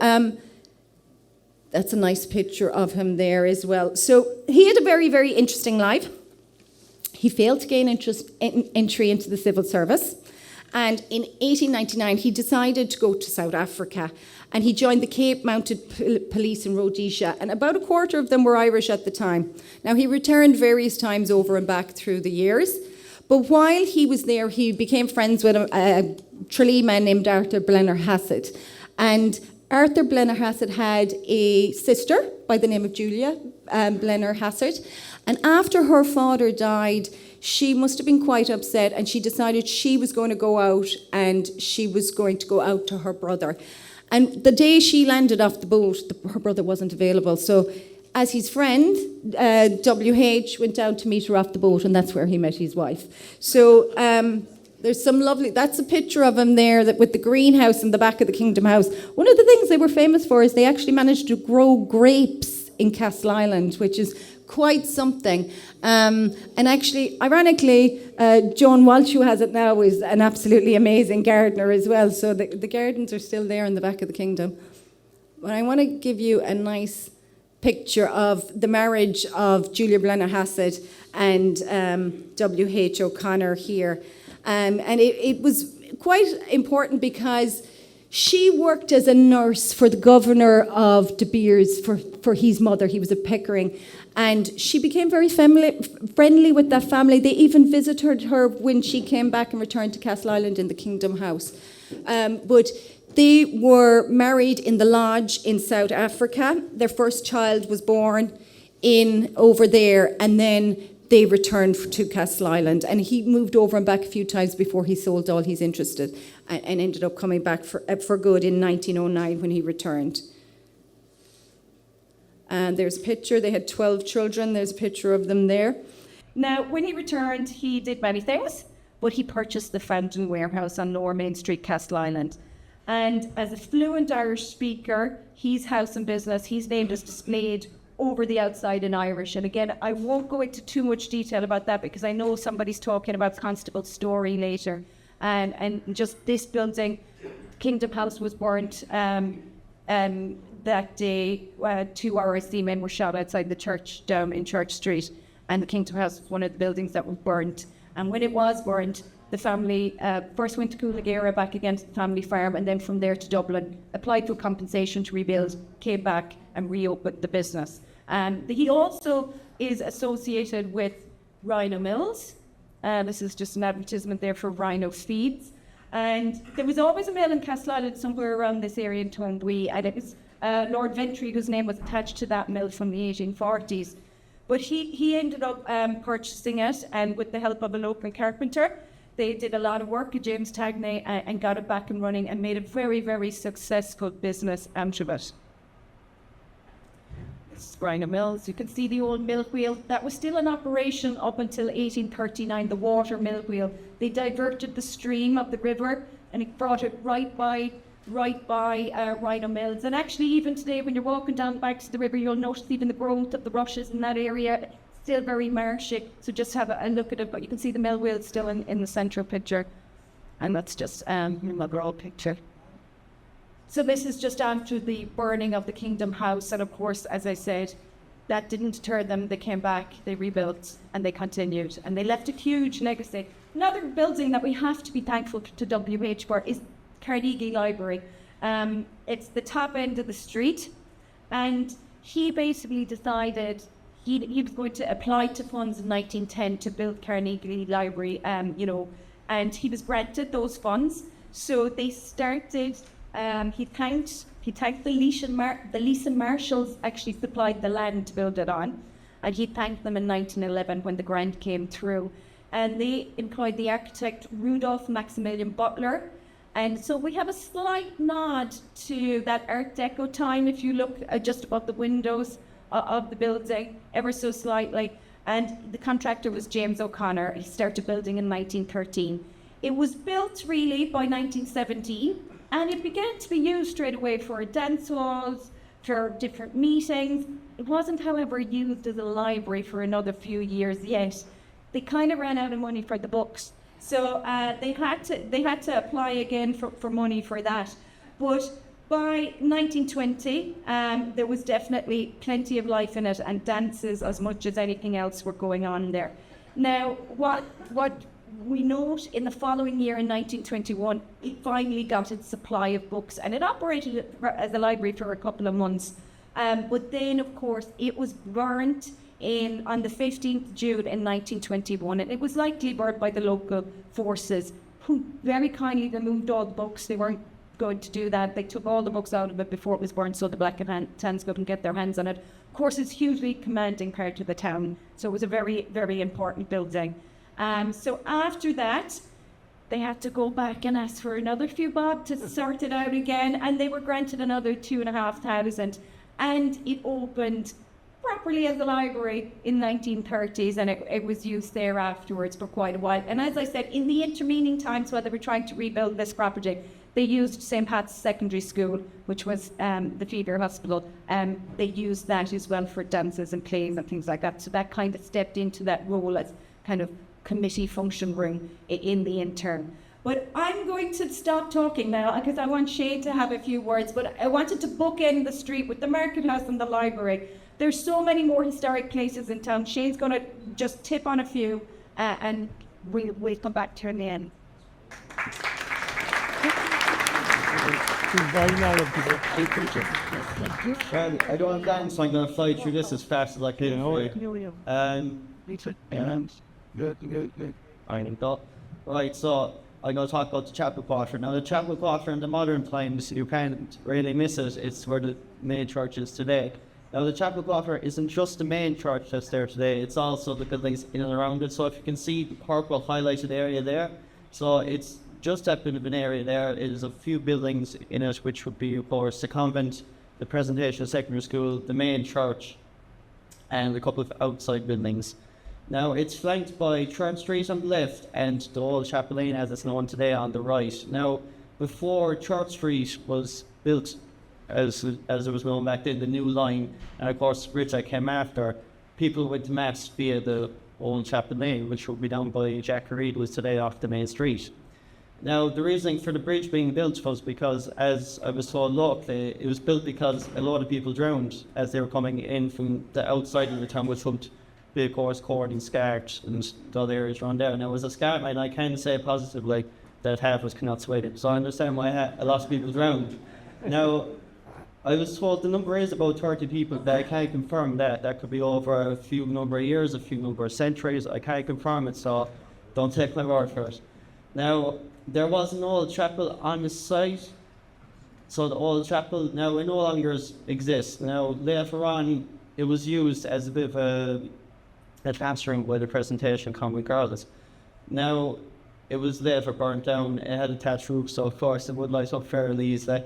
that's a nice picture of him there as well. So he had a very, very interesting life. He failed to gain entry into the civil service. And in 1899, he decided to go to South Africa. And he joined the Cape Mounted Police in Rhodesia. And about a quarter of them were Irish at the time. Now, he returned various times over and back through the years. But while he was there, he became friends with a Tralee man named Arthur Blennerhassett. And Arthur Blennerhassett had a sister by the name of Julia Blennerhassett. And after her father died, she must have been quite upset, and she decided she was going to go out, and she was going to go out to her brother. And the day she landed off the boat, her brother wasn't available. So as his friend, W.H. went down to meet her off the boat, and that's where he met his wife. So there's some lovely, that's a picture of him there with the greenhouse in the back of the Kingdom House. One of the things they were famous for is they actually managed to grow grapes in Castleisland, which is quite something. And actually, ironically, Joan Walsh, who has it now, is an absolutely amazing gardener as well. So the gardens are still there in the back of the kingdom. But I want to give you a nice picture of the marriage of Julia Blennerhassett and W.H. O'Connor here. And it was quite important because she worked as a nurse for the governor of De Beers, for his mother. He was a Pickering. And she became very friendly with that family. They even visited her when she came back and returned to Castleisland in the Kingdom House. But they were married in the lodge in South Africa. Their first child was born over there, and then they returned to Castleisland. And he moved over and back a few times before he sold all his interest and ended up coming back for good in 1909 when he returned. And there's a picture. They had 12 children. There's a picture of them there. Now, when he returned, he did many things, but he purchased the Fountain Warehouse on Lower Main Street, Castleisland. And as a fluent Irish speaker, his house and business, his name is displayed over the outside in Irish. And again, I won't go into too much detail about that because I know somebody's talking about Constable's story later. And just this building, Kingdom House was burnt that day. 2 RSC men were shot outside the church down in Church Street, and the Kingdom House was one of the buildings that was burnt. And when it was burnt, the family first went to Coolnagera back against the family farm, and then from there to Dublin, applied for compensation to rebuild, came back and reopened the business. And he also is associated with Rhino Mills. This is just an advertisement there for Rhino Feeds. And there was always a mill in Castleisland somewhere around this area in Tongwee, and it was Lord Ventry, whose name was attached to that mill from the 1840s. But he ended up purchasing it, and with the help of a local carpenter, they did a lot of work at James Tagnay and got it back and running and made a very, very successful business out of it. This is Rhino Mills. You can see the old mill wheel. That was still in operation up until 1839, the water mill wheel. They diverted the stream of the river and it brought it right by Rhino Mills. And actually, even today, when you're walking down the banks of the river, you'll notice even the growth of the rushes in that area. Still very marshy, so just have a look at it. But you can see the mill wheel still in the central picture. And that's just another old picture. So this is just after the burning of the Kingdom House. And of course, as I said, that didn't deter them. They came back, they rebuilt, and they continued. And they left a huge legacy. Another building that we have to be thankful to WH for is Carnegie Library. It's the top end of the street, and he basically decided he was going to apply to funds in 1910 to build Carnegie Library, and he was granted those funds. So they started, he thanked the Leeson Marshalls actually supplied the land to build it on, and he thanked them in 1911 when the grant came through. And they employed the architect Rudolph Maximilian Butler. And so we have a slight nod to that Art Deco time if you look just above the windows of the building, ever so slightly. And the contractor was James O'Connor. He started building in 1913. It was built really by 1917, and it began to be used straight away for dance halls, for different meetings. It wasn't, however, used as a library for another few years yet. They kind of ran out of money for the books. So they had to apply again for money for that. But by 1920, there was definitely plenty of life in it, and dances as much as anything else were going on there. Now, what we note in the following year, in 1921, it finally got its supply of books, and it operated as a library for a couple of months. But then, of course, it was burnt on the 15th June in 1921, and it was likely burned by the local forces, who very kindly removed all the books. They weren't going to do that. They took all the books out of it before it was burned, so the Black Hands couldn't get their hands on it. Of course, it's a hugely commanding part of the town, so it was a very, very important building. So after that, they had to go back and ask for another few bob to sort it out again, and they were granted another 2,500, and it opened properly as a library in 1930s, and it was used there afterwards for quite a while. And as I said, in the intervening times while they were trying to rebuild this property, they used St. Pat's Secondary School, which was the feeder hospital. They used that as well for dances and plays and things like that. So that kind of stepped into that role as kind of committee function room in the interim. But I'm going to stop talking now because I want Shane to have a few words. But I wanted to bookend the street with the Market House and the library. There's so many more historic places in town. Shane's going to just tip on a few, and we'll come back to her in the end. I don't have time, so I'm going to fly through this as fast as I can. Right, so I'm going to talk about the chapel quarter. Now, the chapel quarter in the modern times, you can't really miss it. It's where the main church is today. Now, the chapel quarter isn't just the main church that's there today, it's also the buildings in and around it. So if you can see the purple highlighted area there, so it's just that bit of an area there. There's a few buildings in it, which would be, of course, the convent, the Presentation Secondary School, the main church, and a couple of outside buildings. Now, it's flanked by Church Street on the left and the old Chapel Lane, as it's known today, on the right. Now, before Church Street was built, as it was known back then, the new line, and of course the bridge that came after, people went to mass via the old Chapel Lane, which will be down by Jack Reed, was today off the main street. Now, the reasoning for the bridge being built was because, as I was told locally, it was built because a lot of people drowned as they were coming in from the outside of the town, which would be, of course, Cord and Scart and the other areas around there. Now, as a Scart man, I can say positively that half was cannot sway it, so I understand why a lot of people drowned. Now, I was told the number is about 30 people, but I can't confirm that. That could be over a few number of years, a few number of centuries. I can't confirm it, so don't take my word for it. Now, there was an old chapel on the site, so the old chapel now it no longer exists. Now, later on, it was used as a bit of a classroom by the Presentation Convent Girls. Now, it was later burnt down. It had a thatched roof, so of course it would light up fairly easily.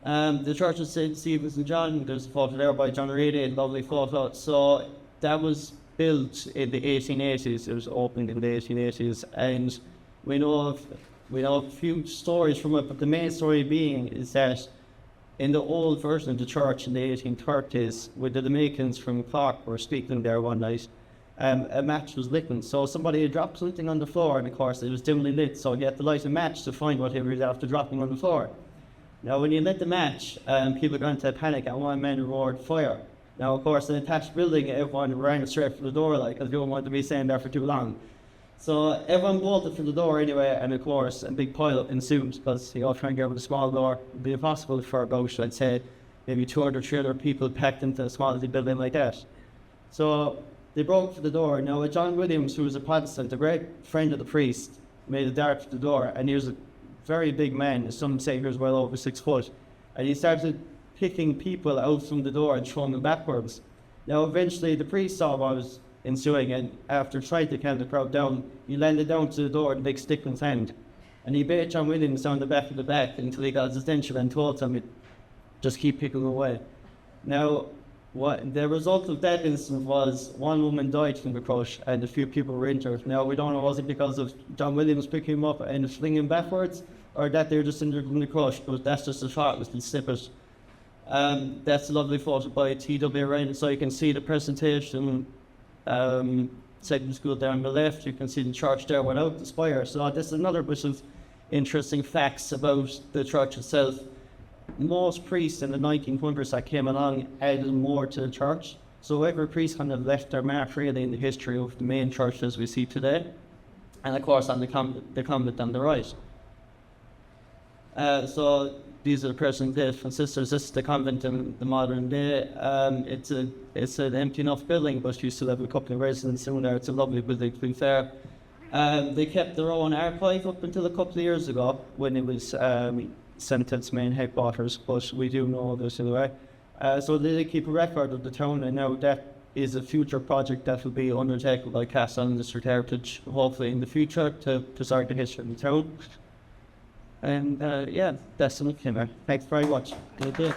The Church of St. Stephen and John, there's a photo there by John Reedy, a lovely photo. So that was built in the 1880s. It was opened in the 1880s, and we know a few stories from it. But the main story being is that in the old version of the church in the 1830s, with the Dominicans from Cork were speaking there one night, a match was lit, so somebody had dropped something on the floor, and of course it was dimly lit. So you had to light a match to find what he was after dropping on the floor. Now, when you lit the match, people got into a panic, and one man roared fire. Now, of course, in an attached building, everyone ran straight for the door, because they don't want to be staying there for too long. So everyone bolted for the door anyway, and of course a big pile ensued because they all trying to get over the small door. It would be impossible for about, I'd say, maybe 200, 300 people packed into a small little building like that. So they broke for the door. Now John Williams, who was a Protestant, a great friend of the priest, made a dart for the door, and he was a very big man. Some say he was well over 6 foot, and he started picking people out from the door and throwing them backwards. Now eventually the priest saw what was ensuing, and after trying to calm the crowd down, he landed down to the door with a big stick in his hand, and he bait John Williams down the back of the back until he got his attention and told him, just keep picking away. Now, what the result of that incident was one woman died from the crush and a few people were injured. Now, we don't know, was it because of John Williams picking him up and flinging him backwards, or that they were just injured in the crush, but that's just a shot with the snippet. That's a lovely photo by T.W. Ryan, so you can see the presentation. Second school down the left, you can see the church there without the spire. So this is another bit of interesting facts about the church itself. Most priests in the 1900s that came along added more to the church. So every priest kind of left their mark really in the history of the main church as we see today. And of course on the convent on the right. So these are the present day sisters. This is the convent in the modern day. It's an empty enough building, but you still have a couple of residents in there. It's a lovely building, to be fair. They kept their own archive up until a couple of years ago when it was sent to its main headquarters, but we do know this anyway. So they keep a record of the town, and now that is a future project that will be undertaken by Castleisland District Heritage, hopefully in the future, to preserve the history of the town. And yeah, that's enough, Kimmer. Thanks very much. Good day.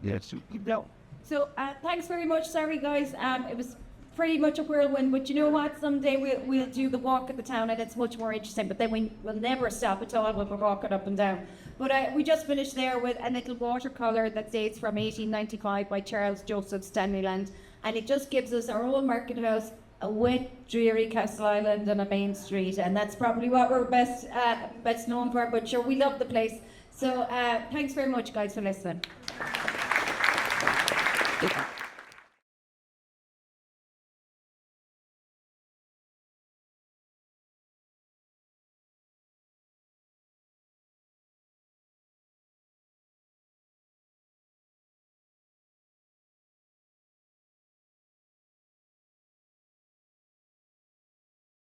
Yes. So thanks very much. Sorry, guys. It was pretty much a whirlwind, but you know what? Someday we'll do the walk of the town, and it's much more interesting. But then we'll never stop at all when we're walking up and down. But we just finished there with a little watercolour that dates from 1895 by Charles Joseph Stanleyland, and it just gives us our old market house, a wet, dreary Castleisland, and a main street, and that's probably what we're best known for. But sure, we love the place. So thanks very much, guys, for listening.